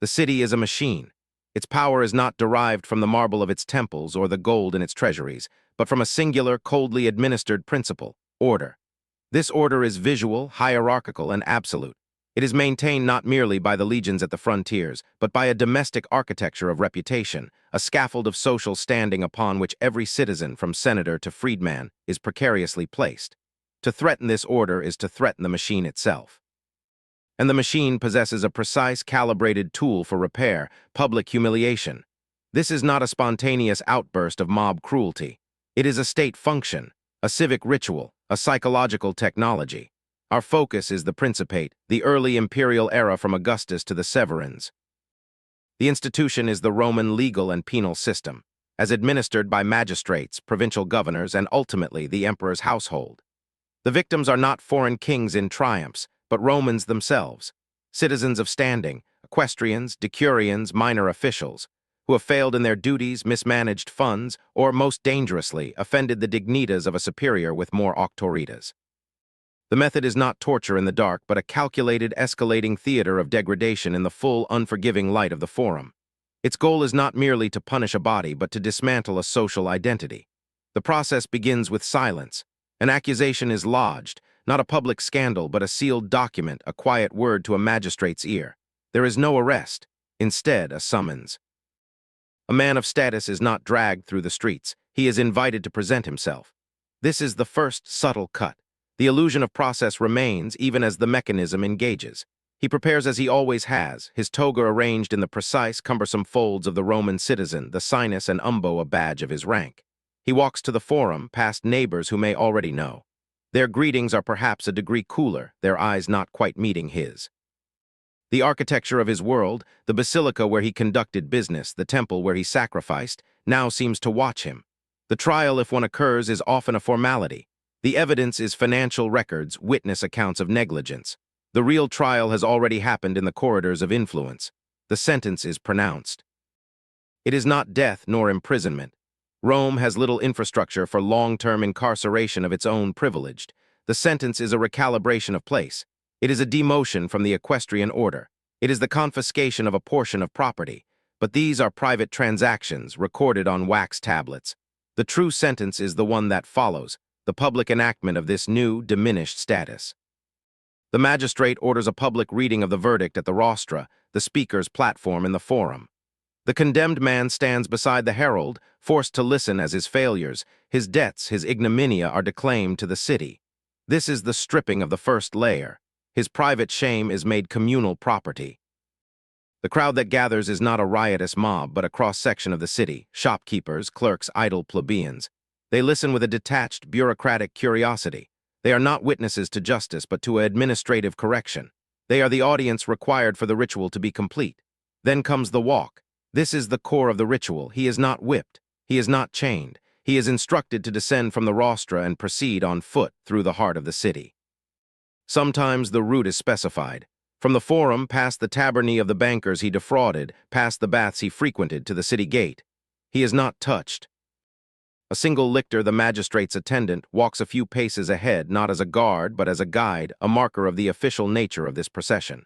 The city is a machine. Its power is not derived from the marble of its temples or the gold in its treasuries, but from a singular, coldly administered principle, order. This order is visual, hierarchical, and absolute. It is maintained not merely by the legions at the frontiers, but by a domestic architecture of reputation, a scaffold of social standing upon which every citizen, from senator to freedman, is precariously placed. To threaten this order is to threaten the machine itself. And the machine possesses a precise, calibrated tool for repair: public humiliation. This is not a spontaneous outburst of mob cruelty. It is a state function, a civic ritual, a psychological technology. Our focus is the Principate, the early imperial era from Augustus to the Severans. The institution is the Roman legal and penal system, as administered by magistrates, provincial governors, and ultimately the emperor's household. The victims are not foreign kings in triumphs, but Romans themselves, citizens of standing, equestrians, decurions, minor officials, who have failed in their duties, mismanaged funds, or, most dangerously, offended the dignitas of a superior with more auctoritas. The method is not torture in the dark, but a calculated, escalating theater of degradation in the full, unforgiving light of the forum. Its goal is not merely to punish a body, but to dismantle a social identity. The process begins with silence. An accusation is lodged, not a public scandal, but a sealed document, a quiet word to a magistrate's ear. There is no arrest, instead a summons. A man of status is not dragged through the streets. He is invited to present himself. This is the first subtle cut. The illusion of process remains even as the mechanism engages. He prepares as he always has, his toga arranged in the precise, cumbersome folds of the Roman citizen, the sinus and umbo a badge of his rank. He walks to the forum, past neighbors who may already know. Their greetings are perhaps a degree cooler, their eyes not quite meeting his. The architecture of his world, the basilica where he conducted business, the temple where he sacrificed, now seems to watch him. The trial, if one occurs, is often a formality. The evidence is financial records, witness accounts of negligence. The real trial has already happened in the corridors of influence. The sentence is pronounced. It is not death nor imprisonment. Rome has little infrastructure for long-term incarceration of its own privileged. The sentence is a recalibration of place. It is a demotion from the equestrian order. It is the confiscation of a portion of property. But these are private transactions recorded on wax tablets. The true sentence is the one that follows, the public enactment of this new, diminished status. The magistrate orders a public reading of the verdict at the rostra, the speaker's platform in the forum. The condemned man stands beside the herald, forced to listen as his failures, his debts, his ignominia are declaimed to the city. This is the stripping of the first layer. His private shame is made communal property. The crowd that gathers is not a riotous mob, but a cross-section of the city, shopkeepers, clerks, idle plebeians. They listen with a detached, bureaucratic curiosity. They are not witnesses to justice, but to administrative correction. They are the audience required for the ritual to be complete. Then comes the walk. This is the core of the ritual. He is not whipped. He is not chained. He is instructed to descend from the rostra and proceed on foot through the heart of the city. Sometimes the route is specified. From the forum, past the tabernae of the bankers he defrauded, past the baths he frequented, to the city gate. He is not touched. A single lictor, the magistrate's attendant, walks a few paces ahead, not as a guard, but as a guide, a marker of the official nature of this procession.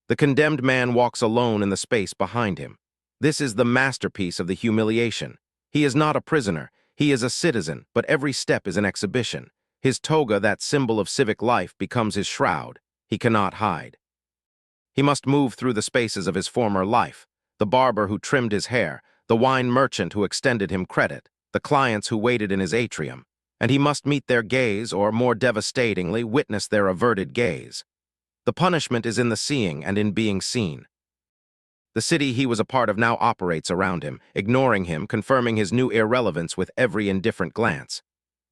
The condemned man walks alone in the space behind him. This is the masterpiece of the humiliation. He is not a prisoner. He is a citizen, but every step is an exhibition. His toga, that symbol of civic life, becomes his shroud. He cannot hide. He must move through the spaces of his former life. The barber who trimmed his hair, the wine merchant who extended him credit, the clients who waited in his atrium, and he must meet their gaze, or more devastatingly, witness their averted gaze. The punishment is in the seeing and in being seen. The city he was a part of now operates around him, ignoring him, confirming his new irrelevance with every indifferent glance.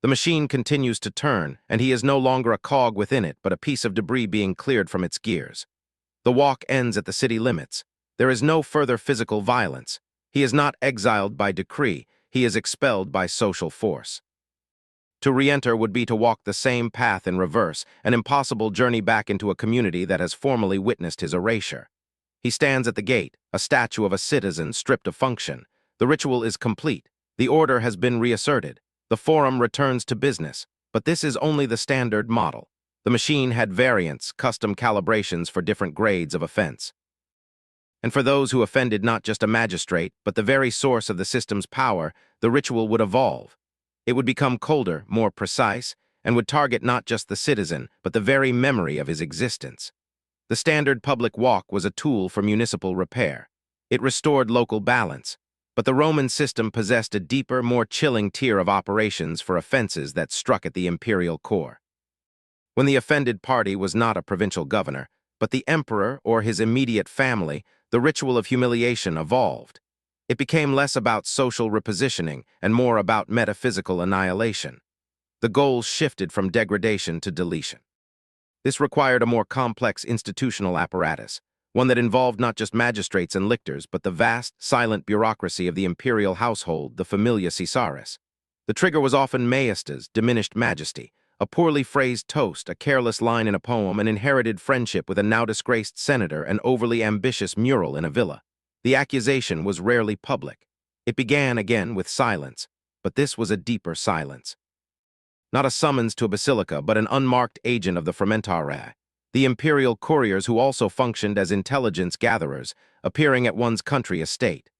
The machine continues to turn, and he is no longer a cog within it, but a piece of debris being cleared from its gears. The walk ends at the city limits. There is no further physical violence. He is not exiled by decree. He is expelled by social force. To re-enter would be to walk the same path in reverse, an impossible journey back into a community that has formally witnessed his erasure. He stands at the gate, a statue of a citizen stripped of function. The ritual is complete. The order has been reasserted. The forum returns to business. But this is only the standard model. The machine had variants, custom calibrations for different grades of offense. And for those who offended not just a magistrate, but the very source of the system's power, the ritual would evolve. It would become colder, more precise, and would target not just the citizen, but the very memory of his existence. The standard public walk was a tool for municipal repair. It restored local balance, but the Roman system possessed a deeper, more chilling tier of operations for offenses that struck at the imperial core. When the offended party was not a provincial governor, but the emperor or his immediate family, the ritual of humiliation evolved. It became less about social repositioning and more about metaphysical annihilation. The goals shifted from degradation to deletion. This required a more complex institutional apparatus, one that involved not just magistrates and lictors, but the vast, silent bureaucracy of the imperial household, the familia Caesaris. The trigger was often maestas, diminished majesty, a poorly phrased toast, a careless line in a poem, an inherited friendship with a now-disgraced senator, an overly ambitious mural in a villa. The accusation was rarely public. It began again with silence, but this was a deeper silence. Not a summons to a basilica, but an unmarked agent of the Memoriae, the imperial couriers who also functioned as intelligence gatherers, appearing at one's country estate.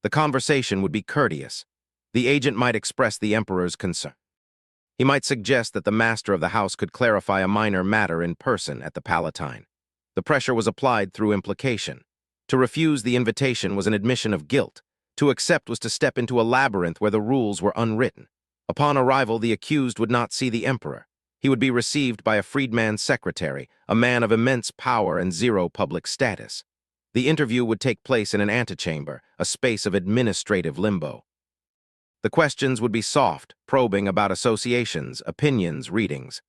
The conversation would be courteous. The agent might express the emperor's concern. He might suggest that the master of the house could clarify a minor matter in person at the Palatine. The pressure was applied through implication. To refuse the invitation was an admission of guilt. To accept was to step into a labyrinth where the rules were unwritten. Upon arrival, the accused would not see the emperor. He would be received by a freedman's secretary, a man of immense power and zero public status. The interview would take place in an antechamber, a space of administrative limbo. The questions would be soft, probing about associations, opinions, readings.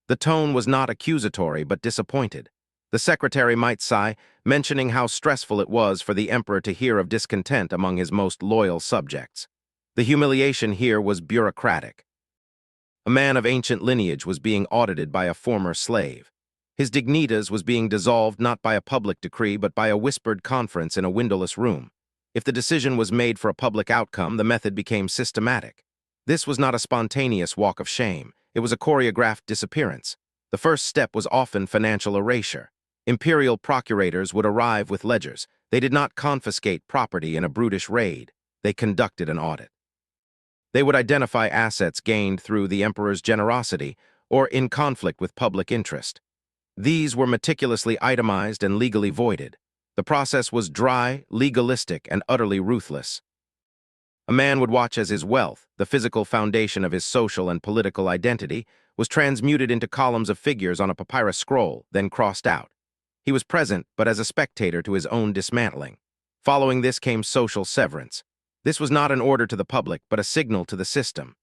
The tone was not accusatory, but disappointed. The secretary might sigh, mentioning how stressful it was for the emperor to hear of discontent among his most loyal subjects. The humiliation here was bureaucratic. A man of ancient lineage was being audited by a former slave. His dignitas was being dissolved not by a public decree, but by a whispered conference in a windowless room. If the decision was made for a public outcome, the method became systematic. This was not a spontaneous walk of shame. It was a choreographed disappearance. The first step was often financial erasure. Imperial procurators would arrive with ledgers. They did not confiscate property in a brutish raid. They conducted an audit. They would identify assets gained through the emperor's generosity or in conflict with public interest. These were meticulously itemized and legally voided. The process was dry, legalistic, and utterly ruthless. A man would watch as his wealth, the physical foundation of his social and political identity, was transmuted into columns of figures on a papyrus scroll, then crossed out. He was present, but as a spectator to his own dismantling. Following this came social severance. This was not an order to the public, but a signal to the system.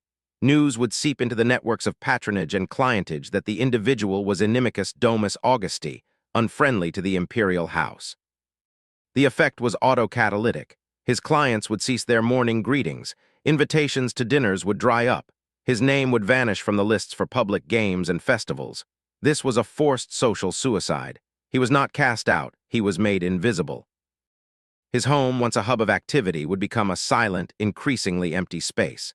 News would seep into the networks of patronage and clientage that the individual was inimicus domus Augusti, unfriendly to the imperial house. The effect was autocatalytic. His clients would cease their morning greetings. Invitations to dinners would dry up. His name would vanish from the lists for public games and festivals. This was a forced social suicide. He was not cast out, he was made invisible. His home, once a hub of activity, would become a silent, increasingly empty space.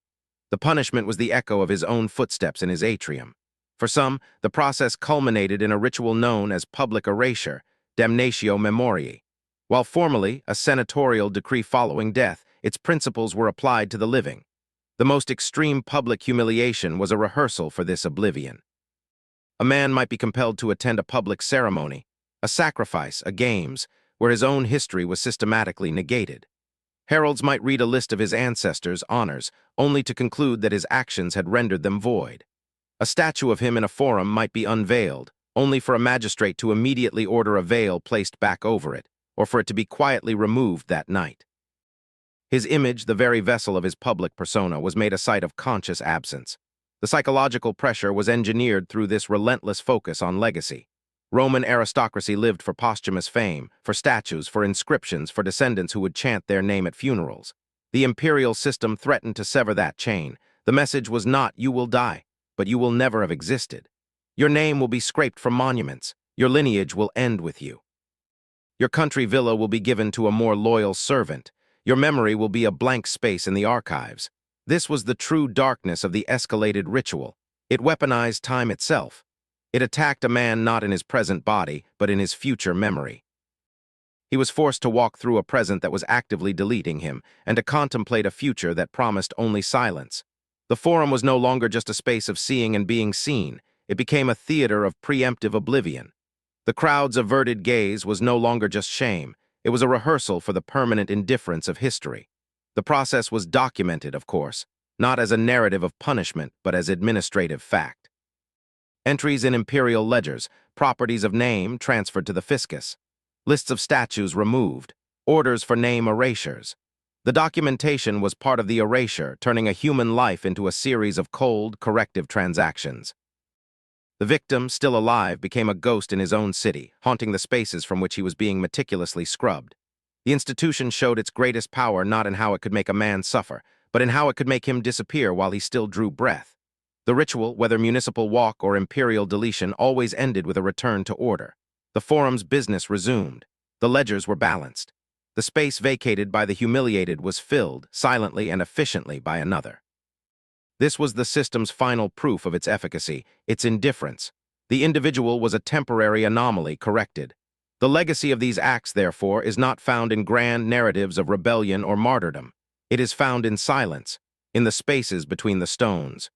The punishment was the echo of his own footsteps in his atrium. For some, the process culminated in a ritual known as public erasure, Damnatio Memoriae. While formally a senatorial decree following death, its principles were applied to the living. The most extreme public humiliation was a rehearsal for this oblivion. A man might be compelled to attend a public ceremony, a sacrifice, a games, where his own history was systematically negated. Heralds might read a list of his ancestors' honors, only to conclude that his actions had rendered them void. A statue of him in a forum might be unveiled, only for a magistrate to immediately order a veil placed back over it, or for it to be quietly removed that night. His image, the very vessel of his public persona, was made a site of conscious absence. The psychological pressure was engineered through this relentless focus on legacy. Roman aristocracy lived for posthumous fame, for statues, for inscriptions, for descendants who would chant their name at funerals. The imperial system threatened to sever that chain. The message was not, "You will die," but "You will never have existed." Your name will be scraped from monuments. Your lineage will end with you. Your country villa will be given to a more loyal servant. Your memory will be a blank space in the archives. This was the true darkness of the escalated ritual. It weaponized time itself. It attacked a man not in his present body, but in his future memory. He was forced to walk through a present that was actively deleting him and to contemplate a future that promised only silence. The Forum was no longer just a space of seeing and being seen. It became a theater of preemptive oblivion. The crowd's averted gaze was no longer just shame. It was a rehearsal for the permanent indifference of history. The process was documented, of course, not as a narrative of punishment, but as administrative fact. Entries in imperial ledgers, properties of name transferred to the fiscus, lists of statues removed, orders for name erasures. The documentation was part of the erasure, turning a human life into a series of cold, corrective transactions. The victim, still alive, became a ghost in his own city, haunting the spaces from which he was being meticulously scrubbed. The institution showed its greatest power not in how it could make a man suffer, but in how it could make him disappear while he still drew breath. The ritual, whether municipal walk or imperial deletion, always ended with a return to order. The Forum's business resumed. The ledgers were balanced. The space vacated by the humiliated was filled, silently and efficiently, by another. This was the system's final proof of its efficacy, its indifference. The individual was a temporary anomaly corrected. The legacy of these acts, therefore, is not found in grand narratives of rebellion or martyrdom. It is found in silence, in the spaces between the stones.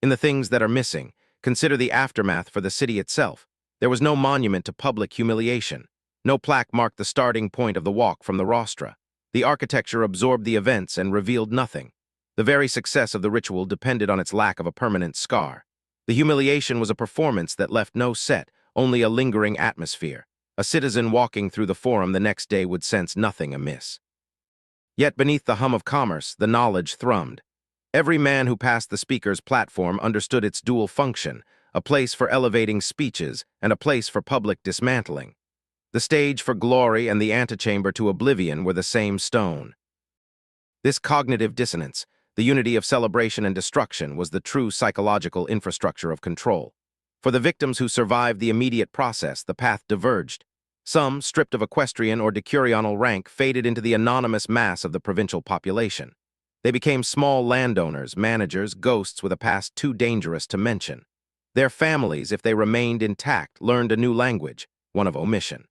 In the things that are missing, consider the aftermath for the city itself. There was no monument to public humiliation. No plaque marked the starting point of the walk from the rostra. The architecture absorbed the events and revealed nothing. The very success of the ritual depended on its lack of a permanent scar. The humiliation was a performance that left no set, only a lingering atmosphere. A citizen walking through the Forum the next day would sense nothing amiss. Yet beneath the hum of commerce, the knowledge thrummed. Every man who passed the speaker's platform understood its dual function, a place for elevating speeches and a place for public dismantling. The stage for glory and the antechamber to oblivion were the same stone. This cognitive dissonance, the unity of celebration and destruction, was the true psychological infrastructure of control. For the victims who survived the immediate process, the path diverged. Some, stripped of equestrian or decurional rank, faded into the anonymous mass of the provincial population. They became small landowners, managers, ghosts with a past too dangerous to mention. Their families, if they remained intact, learned a new language, one of omission.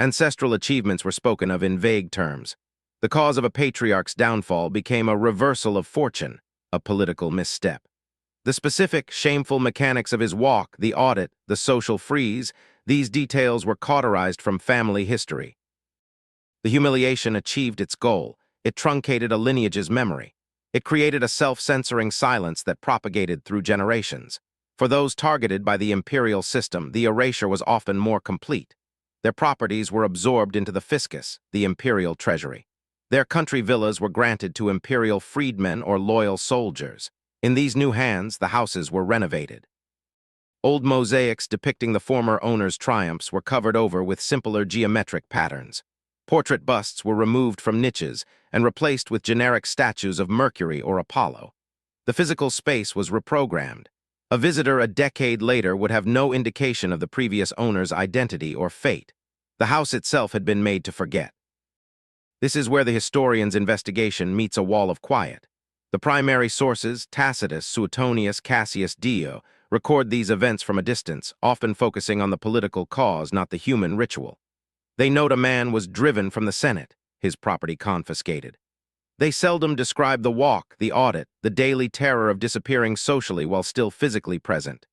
Ancestral achievements were spoken of in vague terms. The cause of a patriarch's downfall became a reversal of fortune, a political misstep. The specific, shameful mechanics of his walk, the audit, the social freeze, these details were cauterized from family history. The humiliation achieved its goal. It truncated a lineage's memory. It created a self-censoring silence that propagated through generations. For those targeted by the imperial system, the erasure was often more complete. Their properties were absorbed into the fiscus, the imperial treasury. Their country villas were granted to imperial freedmen or loyal soldiers. In these new hands, the houses were renovated. Old mosaics depicting the former owner's triumphs were covered over with simpler geometric patterns. Portrait busts were removed from niches and replaced with generic statues of Mercury or Apollo. The physical space was reprogrammed. A visitor a decade later would have no indication of the previous owner's identity or fate. The house itself had been made to forget. This is where the historian's investigation meets a wall of quiet. The primary sources, Tacitus, Suetonius, Cassius Dio, record these events from a distance, often focusing on the political cause, not the human ritual. They note a man was driven from the Senate, his property confiscated. They seldom describe the walk, the audit, the daily terror of disappearing socially while still physically present.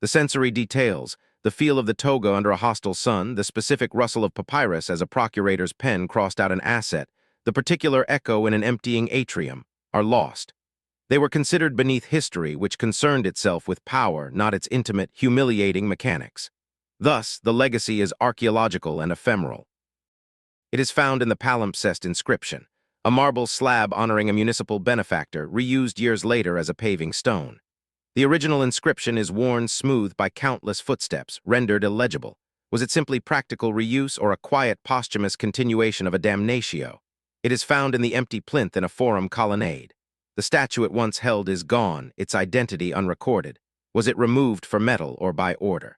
The sensory details, the feel of the toga under a hostile sun, the specific rustle of papyrus as a procurator's pen crossed out an asset, the particular echo in an emptying atrium, are lost. They were considered beneath history, which concerned itself with power, not its intimate, humiliating mechanics. Thus, the legacy is archaeological and ephemeral. It is found in the palimpsest inscription, a marble slab honoring a municipal benefactor, reused years later as a paving stone. The original inscription is worn smooth by countless footsteps, rendered illegible. Was it simply practical reuse or a quiet, posthumous continuation of a Damnatio? It is found in the empty plinth in a Forum colonnade. The statue it once held is gone, its identity unrecorded. Was it removed for metal or by order?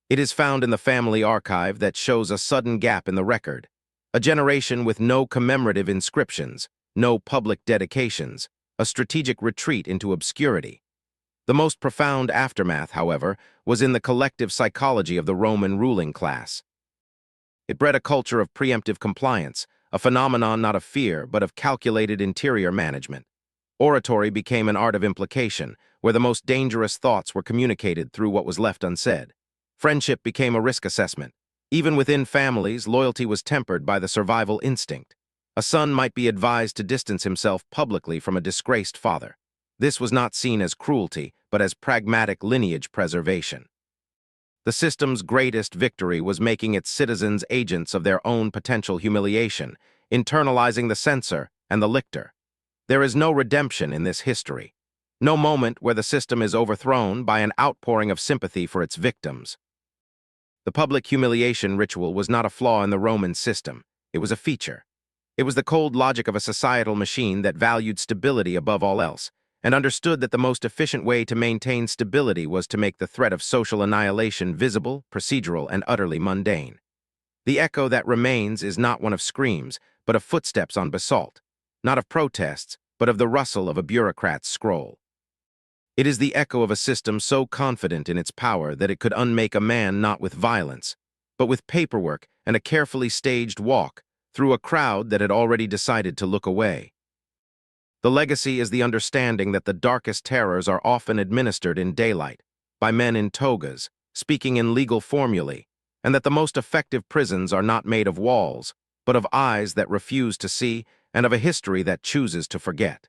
It is found in the family archive that shows a sudden gap in the record. A generation with no commemorative inscriptions, no public dedications, a strategic retreat into obscurity. The most profound aftermath, however, was in the collective psychology of the Roman ruling class. It bred a culture of preemptive compliance, a phenomenon not of fear, but of calculated interior management. Oratory became an art of implication, where the most dangerous thoughts were communicated through what was left unsaid. Friendship became a risk assessment. Even within families, loyalty was tempered by the survival instinct. A son might be advised to distance himself publicly from a disgraced father. This was not seen as cruelty, but as pragmatic lineage preservation. The system's greatest victory was making its citizens agents of their own potential humiliation, internalizing the censor and the lictor. There is no redemption in this history, no moment where the system is overthrown by an outpouring of sympathy for its victims. The public humiliation ritual was not a flaw in the Roman system, it was a feature. It was the cold logic of a societal machine that valued stability above all else, and understood that the most efficient way to maintain stability was to make the threat of social annihilation visible, procedural, and utterly mundane. The echo that remains is not one of screams, but of footsteps on basalt, not of protests, but of the rustle of a bureaucrat's scroll. It is the echo of a system so confident in its power that it could unmake a man not with violence, but with paperwork and a carefully staged walk through a crowd that had already decided to look away. The legacy is the understanding that the darkest terrors are often administered in daylight, by men in togas, speaking in legal formulae, and that the most effective prisons are not made of walls, but of eyes that refuse to see and of a history that chooses to forget.